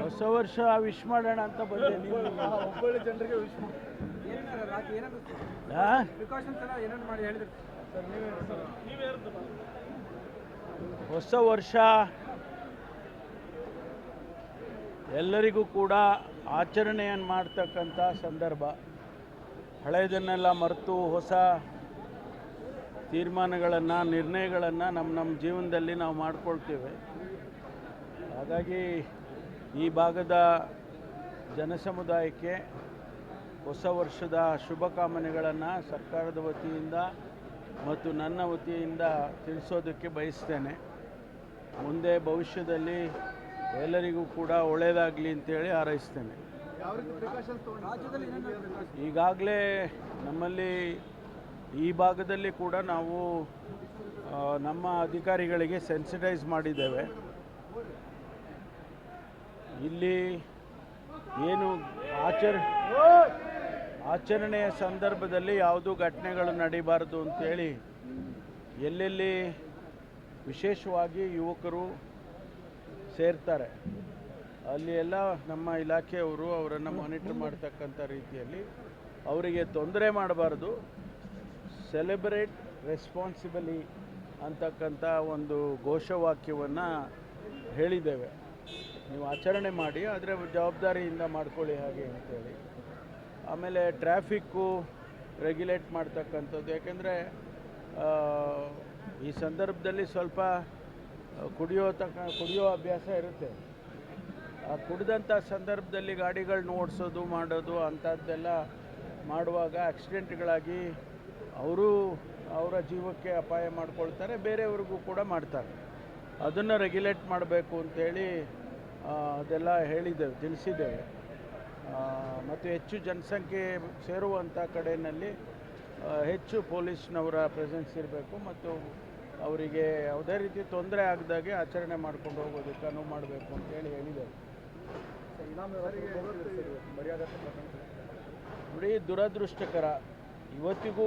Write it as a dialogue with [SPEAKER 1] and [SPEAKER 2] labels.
[SPEAKER 1] ಹೊಸ ವರ್ಷ ವಿಶ್ ಮಾಡೋಣ ಅಂತ ಬಂದೆ. ನೀವು
[SPEAKER 2] ಒಬ್ಬಳೆ ಜನರಿಗೆ ವಿಶ್
[SPEAKER 1] ಹೊಸ ವರ್ಷ ಎಲ್ಲರಿಗೂ ಕೂಡ ಆಚರಣೆಯನ್ನು ಮಾಡ್ತಕ್ಕಂಥ ಸಂದರ್ಭ. ಹಳೆಯದನ್ನೆಲ್ಲ ಮರೆತು ಹೊಸ ತೀರ್ಮಾನಗಳನ್ನು, ನಿರ್ಣಯಗಳನ್ನು ನಮ್ಮ ಜೀವನದಲ್ಲಿ ನಾವು ಮಾಡ್ಕೊಳ್ತೇವೆ. ಹಾಗಾಗಿ ಈ ಭಾಗದ ಜನಸಮುದಾಯಕ್ಕೆ ಹೊಸ ವರ್ಷದ ಶುಭಕಾಮನೆಗಳನ್ನು ಸರ್ಕಾರದ ವತಿಯಿಂದ ಮತ್ತು ನನ್ನ ವತಿಯಿಂದ ತಿಳಿಸೋದಕ್ಕೆ ಬಯಸ್ತೇನೆ. ಮುಂದೆ ಭವಿಷ್ಯದಲ್ಲಿ ಎಲ್ಲರಿಗೂ ಕೂಡ ಒಳ್ಳೆಯದಾಗಲಿ ಅಂತೇಳಿ ಹಾರೈಸ್ತೇನೆ. ಈಗಾಗಲೇ ನಮ್ಮಲ್ಲಿ ಈ ಭಾಗದಲ್ಲಿ ಕೂಡ ನಾವು ನಮ್ಮ ಅಧಿಕಾರಿಗಳಿಗೆ ಸೆನ್ಸಿಟೈಸ್ ಮಾಡಿದ್ದೇವೆ. ಇಲ್ಲಿ ಏನು ಆಚರಣೆಯ ಸಂದರ್ಭದಲ್ಲಿ ಯಾವುದೂ ಘಟನೆಗಳು ನಡೀಬಾರದು ಅಂತೇಳಿ ಎಲ್ಲೆಲ್ಲಿ ವಿಶೇಷವಾಗಿ ಯುವಕರು ಸೇರ್ತಾರೆ ಅಲ್ಲಿ ಎಲ್ಲ ನಮ್ಮ ಇಲಾಖೆಯವರು ಅವರನ್ನು ಮಾನಿಟರ್ ಮಾಡ್ತಕ್ಕಂಥ ರೀತಿಯಲ್ಲಿ ಅವರಿಗೆ ತೊಂದರೆ ಮಾಡಬಾರ್ದು. ಸೆಲೆಬ್ರೇಟ್ ರೆಸ್ಪಾನ್ಸಿಬಲಿ ಅಂತಕ್ಕಂಥ ಒಂದು ಘೋಷವಾಕ್ಯವನ್ನು ಹೇಳಿದ್ದೇವೆ. ನೀವು ಆಚರಣೆ ಮಾಡಿ, ಆದರೆ ಜವಾಬ್ದಾರಿಯಿಂದ ಮಾಡ್ಕೊಳ್ಳಿ ಹಾಗೆ ಅಂತೇಳಿ. ಆಮೇಲೆ ಟ್ರಾಫಿಕ್ಕು ರೆಗ್ಯುಲೇಟ್ ಮಾಡ್ತಕ್ಕಂಥದ್ದು. ಯಾಕೆಂದರೆ ಈ ಸಂದರ್ಭದಲ್ಲಿ ಸ್ವಲ್ಪ ಕುಡಿಯೋ ಅಭ್ಯಾಸ ಇರುತ್ತೆ. ಆ ಕುಡಿದಂಥ ಸಂದರ್ಭದಲ್ಲಿ ಗಾಡಿಗಳನ್ನ ಓಡಿಸೋದು ಮಾಡೋದು ಅಂಥದ್ದೆಲ್ಲ ಮಾಡುವಾಗ ಆಕ್ಸಿಡೆಂಟ್ಗಳಾಗಿ ಅವರ ಜೀವಕ್ಕೆ ಅಪಾಯ ಮಾಡ್ಕೊಳ್ತಾರೆ, ಬೇರೆಯವ್ರಿಗೂ ಕೂಡ ಮಾಡ್ತಾರೆ. ಅದನ್ನು ರೆಗ್ಯುಲೇಟ್ ಮಾಡಬೇಕು ಅಂಥೇಳಿ ಅದೆಲ್ಲ ತಿಳಿಸಿದ್ದೇವೆ. ಮತ್ತು ಹೆಚ್ಚು ಜನಸಂಖ್ಯೆ ಸೇರುವಂಥ ಕಡೆಯಲ್ಲಿ ಹೆಚ್ಚು ಪೊಲೀಸ್ನವರ ಪ್ರೆಸೆನ್ಸ್ ಇರಬೇಕು ಮತ್ತು ಅವರಿಗೆ ಯಾವುದೇ ರೀತಿ ತೊಂದರೆ ಆಗದಾಗೆ ಆಚರಣೆ ಮಾಡ್ಕೊಂಡು ಹೋಗೋದಕ್ಕೆ ಅನುವು ಮಾಡಬೇಕು ಅಂತೇಳಿ ಹೇಳಿದ್ದೇವೆ. ನೋಡಿ, ದುರದೃಷ್ಟಕರ ಇವತ್ತಿಗೂ